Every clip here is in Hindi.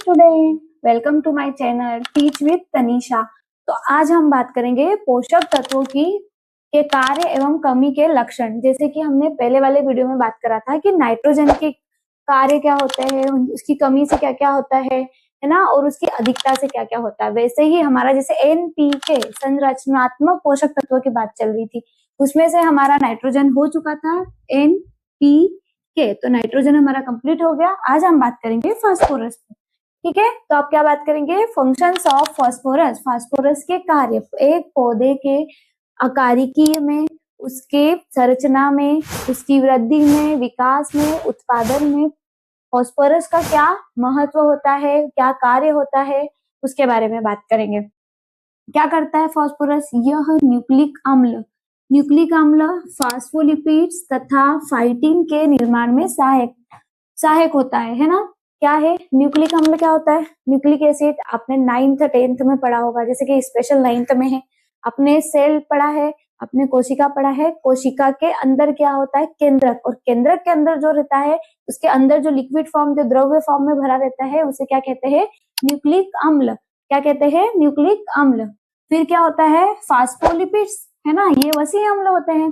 Student, welcome to my channel teach with Tanisha. तो आज हम बात करेंगे पोषक तत्वों की के कार्य एवं कमी के लक्षण। जैसे कि हमने पहले वाले वीडियो में बात करा था कि नाइट्रोजन के कार्य क्या होते हैं, उसकी कमी से क्या क्या होता है ना, और उसकी अधिकता से क्या क्या होता है। वैसे ही हमारा जैसे एनपीके संरचनात्मक पोषक तत्वों की बात चल रही थी, उसमें से हमारा नाइट्रोजन हो चुका था एनपीके, तो नाइट्रोजन हमारा कंप्लीट हो गया। आज हम बात करेंगे फास्फोरस। ठीक है, तो आप क्या बात करेंगे, फंक्शंस ऑफ फास्फोरस। फास्फोरस के कार्य, एक पौधे के आकारिकी में, उसके संरचना में, उसकी वृद्धि में, विकास में, उत्पादन में फास्फोरस का क्या महत्व होता है, क्या कार्य होता है, उसके बारे में बात करेंगे। क्या करता है फास्फोरस? यह न्यूक्लिक अम्ल फास्फोलिपिड्स तथा फाइटिन के निर्माण में सहायक होता है ना। क्या है न्यूक्लिक अम्ल? क्या होता है न्यूक्लिक एसिड? आपने 9th 10th में पढ़ा होगा, जैसे कि स्पेशल 9th में है। अपने सेल पढ़ा है, अपने कोशिका पढ़ा है। कोशिका के अंदर क्या होता है? केंद्रक, और केंद्रक के अंदर जो रहता है, उसके अंदर जो लिक्विड फॉर्म, जो द्रव्य फॉर्म में भरा रहता है, उसे क्या कहते हैं? न्यूक्लिक अम्ल। क्या कहते हैं? न्यूक्लिक अम्ल। फिर क्या होता है? फास्फोलिपिड्स, है ना, ये वसी अम्ल होते हैं।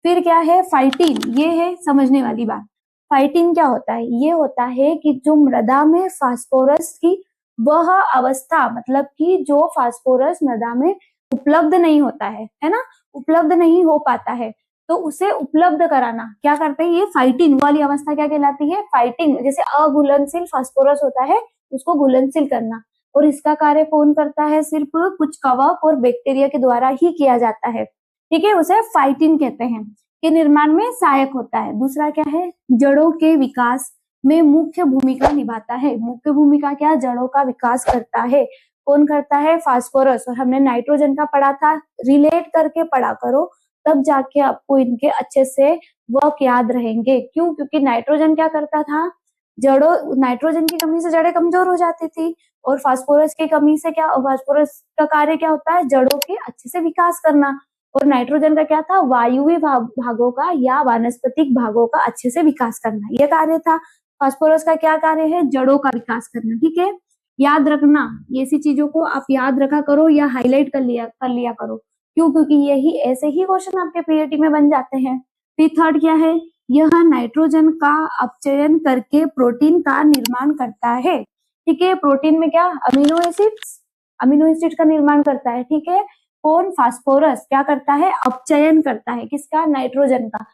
फिर क्या है? फाइटिन। ये है समझने वाली बात। फाइटिन क्या होता है? ये होता है कि जो मृदा में फास्फोरस की वह अवस्था, मतलब कि जो फास्फोरस मृदा में उपलब्ध नहीं होता है ना, उपलब्ध नहीं हो पाता है, तो उसे उपलब्ध कराना क्या करते हैं? ये फाइटिन वाली अवस्था क्या कहलाती है? फाइटिन। जैसे अघुलनशील फास्फोरस होता है, उसको घुलनशील करना, और इसका कार्य कौन करता है? सिर्फ कुछ कवक और बैक्टीरिया के द्वारा ही किया जाता है। ठीक है, उसे फाइटिन कहते हैं, के निर्माण में सहायक होता है। दूसरा क्या है? जड़ों के विकास में मुख्य भूमिका निभाता है। मुख्य भूमिका क्या? जड़ों का विकास करता है। कौन करता है? फास्फोरस। और हमने नाइट्रोजन का पढ़ा था, रिलेट करके पढ़ा करो, तब जाके आपको इनके अच्छे से वर्क याद रहेंगे। क्यों? क्योंकि नाइट्रोजन क्या करता था? जड़ों, नाइट्रोजन की कमी से जड़ें कमजोर हो जाती थी, और फास्फोरस की कमी से क्या, फास्फोरस का कार्य क्या होता है? जड़ों के अच्छे से विकास करना। और नाइट्रोजन का क्या था? वायुवी भागों का या वानस्पतिक भागों का अच्छे से विकास करना, यह कार्य था। फास्फोरस का क्या कार्य है? जड़ों का विकास करना। ठीक है, याद रखना, ये सी चीजों को आप याद रखा करो या हाईलाइट कर लिया करो। क्यों? क्योंकि यही ऐसे ही क्वेश्चन आपके पीएटी में बन जाते हैं। फिर थर्ड क्या है? यह नाइट्रोजन का अपचयन करके प्रोटीन का निर्माण करता है। ठीक है, प्रोटीन में क्या? अमीनो एसिड का निर्माण करता है। ठीक है, कौन? फास्फोरस। क्या करता है? अपचयन करता है। किसका? नाइट्रोजन का।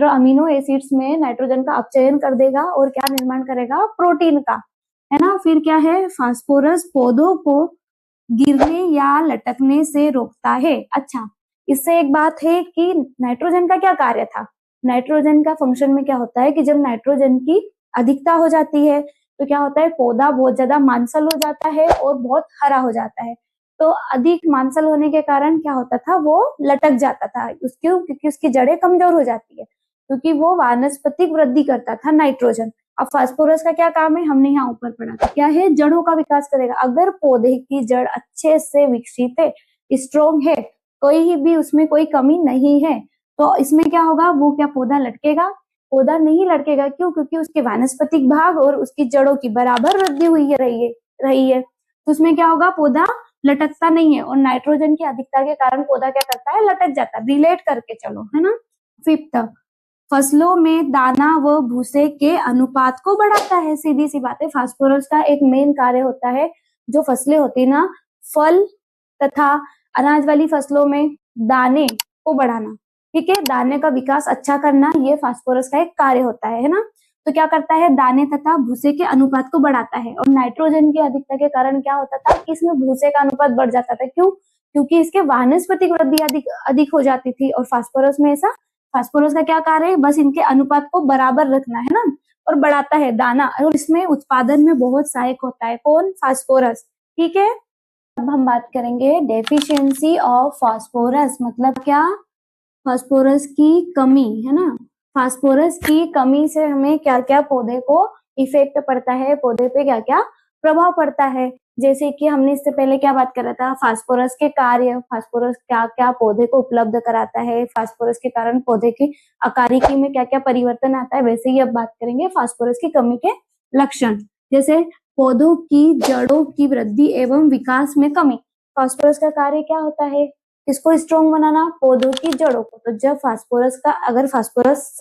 अमीनो एसिड्स में नाइट्रोजन का अपचयन कर देगा और क्या निर्माण करेगा? प्रोटीन का, है ना। फिर क्या है? फास्फोरस पौधों को गिरने या लटकने से रोकता है। अच्छा, इससे एक बात है कि नाइट्रोजन का क्या कार्य था? नाइट्रोजन का फंक्शन में क्या होता है कि जब नाइट्रोजन की अधिकता हो जाती है तो क्या होता है? पौधा बहुत ज्यादा मांसल हो जाता है और बहुत हरा हो जाता है। तो अधिक मांसल होने के कारण क्या होता था? वो लटक जाता था, क्योंकि उसकी जड़ें कमजोर हो जाती है, क्योंकि वो वानस्पतिक वृद्धि करता था नाइट्रोजन। अब फास्फोरस का क्या काम है? हमने यहाँ ऊपर पढ़ा था, क्या है? जड़ों का विकास करेगा। अगर पौधे की जड़ अच्छे से विकसित है, स्ट्रोंग है, कोई भी उसमें कोई कमी नहीं है, तो इसमें क्या होगा? वो क्या पौधा लटकेगा? पौधा नहीं लटकेगा। क्यों? क्योंकि उसके वानस्पतिक भाग और उसकी जड़ों की बराबर वृद्धि हुई है, रही है। तो उसमें क्या होगा? पौधा लटकता नहीं है, और नाइट्रोजन की अधिकता के कारण पौधा क्या करता है? लटक जाता है। रिलेट करके चलो, है ना। फिफ्थ, फसलों में दाना व भूसे के अनुपात को बढ़ाता है। सीधी सी बात है, फास्फोरस का एक मेन कार्य होता है, जो फसलें होती है ना, फल तथा अनाज वाली फसलों में दाने को बढ़ाना। ठीक है, दाने का विकास अच्छा करना, ये फास्फोरस का एक कार्य होता है ना। तो क्या करता है? दाने तथा भूसे के अनुपात को बढ़ाता है। और नाइट्रोजन की अधिकता के कारण क्या होता था कि इसमें भूसे का अनुपात बढ़ जाता था। क्यों? क्योंकि इसके वानस्पतिक वृद्धि अधिक हो जाती थी, और फास्फोरस में ऐसा, फास्फोरस का क्या कार्य है? बस इनके अनुपात को बराबर रखना, है ना, और बढ़ाता है दाना, और इसमें उत्पादन में बहुत सहायक होता है। कौन? फास्फोरस। ठीक है, अब हम बात करेंगे डेफिशिएंसी ऑफ फास्फोरस, मतलब क्या? फास्फोरस की कमी, है ना। फास्फोरस की कमी से हमें क्या क्या पौधे को इफेक्ट पड़ता है, पौधे पे क्या क्या प्रभाव पड़ता है। जैसे कि हमने इससे पहले क्या बात करा था? फास्फोरस के कार्य, फास्फोरस क्या क्या पौधे को उपलब्ध कराता है, फास्फोरस के कारण पौधे की आकारिकी में क्या क्या परिवर्तन आता है। वैसे ही अब बात करेंगे फास्फोरस की कमी के लक्षण। जैसे पौधों की जड़ों की वृद्धि एवं विकास में कमी। फास्फोरस का कार्य क्या होता है? किसको स्ट्रॉन्ग बनाना? पौधों की जड़ों को। तो जब अगर फास्फोरस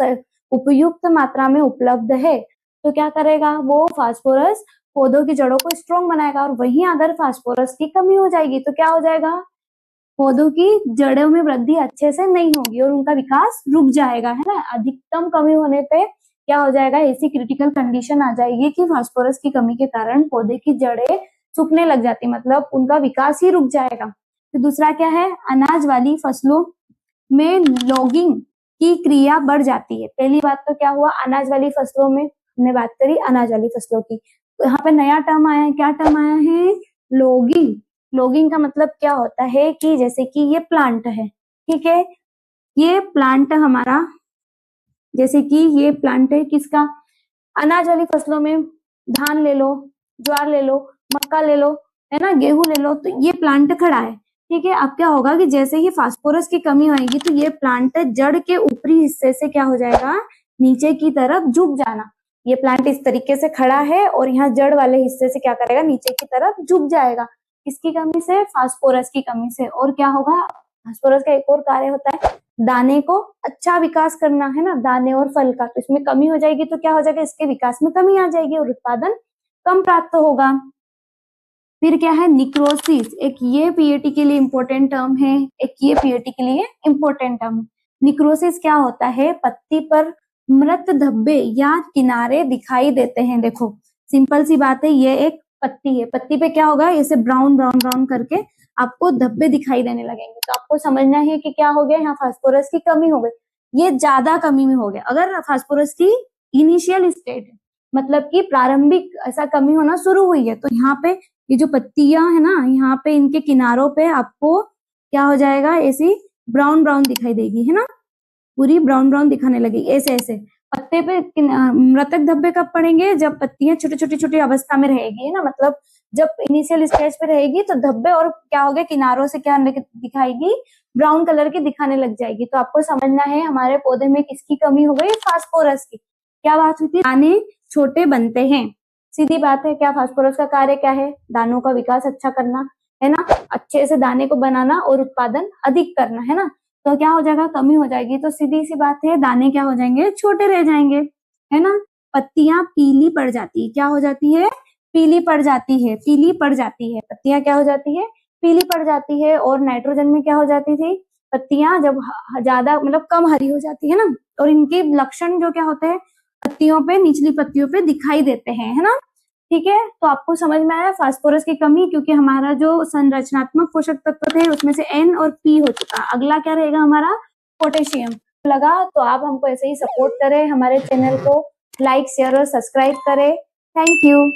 उपयुक्त मात्रा में उपलब्ध है तो क्या करेगा वो? फास्फोरस पौधों की जड़ों को स्ट्रॉन्ग बनाएगा। और वहीं अगर फास्फोरस की कमी हो जाएगी तो क्या हो जाएगा? पौधों की जड़ों में वृद्धि अच्छे से नहीं होगी और उनका विकास रुक जाएगा, है ना। अधिकतम कमी होने पे क्या हो जाएगा? ऐसी क्रिटिकल कंडीशन आ जाएगी कि फास्फोरस की कमी के कारण पौधे की जड़ें सूखने लग जाती, मतलब उनका विकास ही रुक जाएगा। तो दूसरा क्या है? अनाज वाली फसलों में लॉगिंग की क्रिया बढ़ जाती है। पहली बात तो क्या हुआ? अनाज वाली फसलों में हमने बात करी, अनाज वाली फसलों की। तो यहाँ पे नया टर्म आया है। क्या टर्म आया है? लॉगिंग। लॉगिंग का मतलब क्या होता है कि जैसे कि ये प्लांट है, ठीक है, ये प्लांट हमारा, जैसे कि ये प्लांट है किसका? अनाज वाली फसलों में धान ले लो, ज्वार ले लो, मक्का ले लो, है ना, गेहूं ले लो। तो ये प्लांट खड़ा है, ठीक है। अब क्या होगा कि जैसे ही फास्फोरस की कमी होगी तो ये प्लांट जड़ के ऊपरी हिस्से से क्या हो जाएगा? नीचे की तरफ झुक जाना। ये प्लांट इस तरीके से खड़ा है और यहाँ जड़ वाले हिस्से से क्या करेगा? नीचे की तरफ झुक जाएगा। किसकी कमी से? फास्फोरस की कमी से। और क्या होगा? फास्फोरस का एक और कार्य होता है दाने को अच्छा विकास करना, है ना, दाने और फल का। तो इसमें कमी हो जाएगी तो क्या हो जाएगा? इसके विकास में कमी आ जाएगी और उत्पादन कम प्राप्त होगा। फिर क्या है? निक्रोसिस। एक ये पीएटी के लिए इंपॉर्टेंट टर्म है, एक ये पीएटी के लिए इंपॉर्टेंट टर्म। निक्रोसिस क्या होता है? पत्ती पर मृत धब्बे या किनारे दिखाई देते हैं। देखो सिंपल सी बात है, ये एक पत्ती है, पत्ती पे क्या होगा? ऐसे ब्राउन ब्राउन ब्राउन करके आपको धब्बे दिखाई देने लगेंगे। तो आपको समझना है कि क्या हो गया? यहाँ फास्फोरस की कमी हो गई, ये ज्यादा कमी में हो गया। अगर फास्फोरस की इनिशियल स्टेट है, मतलब कि प्रारंभिक ऐसा कमी होना शुरू हुई है, तो यहाँ पे ये जो पत्तियां है ना, यहाँ पे इनके किनारों पे आपको क्या हो जाएगा? ऐसी ब्राउन ब्राउन दिखाई देगी, है ना, पूरी ब्राउन ब्राउन दिखाने लगेगी ऐसे ऐसे। पत्ते पे मृतक धब्बे कब पड़ेंगे? जब पत्तियां छोटी छोटी छोटी अवस्था में रहेगी, है ना, मतलब जब इनिशियल स्टेज पे रहेगी तो धब्बे और क्या हो गए? किनारों से क्या दिखाएगी? ब्राउन कलर की दिखाने लग जाएगी। तो आपको समझना है हमारे पौधे में किसकी कमी हो गई? फास्फोरस की। क्या बात हुई थी? दाने छोटे बनते हैं, सीधी बात है। क्या फास्फोरस का कार्य क्या है? दानों का विकास अच्छा करना, है ना, अच्छे से दाने को बनाना और उत्पादन अधिक करना, है ना। तो क्या हो जाएगा? कमी हो जाएगी। तो सीधी सी बात है, दाने क्या हो जाएंगे? छोटे रह जाएंगे, है ना। पत्तियां पीली पड़ जाती है। क्या हो जाती है? पीली पड़ जाती है, पीली पड़ जाती है। पत्तियां क्या हो जाती है? पीली पड़ जाती है। और नाइट्रोजन में क्या हो जाती थी? पत्तियां जब ज्यादा मतलब कम हरी हो जाती है ना, और इनके लक्षण जो क्या होते हैं? पत्तियों पे, निचली पत्तियों पे दिखाई देते हैं, है ना। ठीक है, तो आपको समझ में आया फास्फोरस की कमी, क्योंकि हमारा जो संरचनात्मक पोषक तत्व थे उसमें से एन और पी हो चुका। अगला क्या रहेगा हमारा? पोटेशियम। लगा तो आप हमको ऐसे ही सपोर्ट करें, हमारे चैनल को लाइक शेयर और सब्सक्राइब करें। Thank you.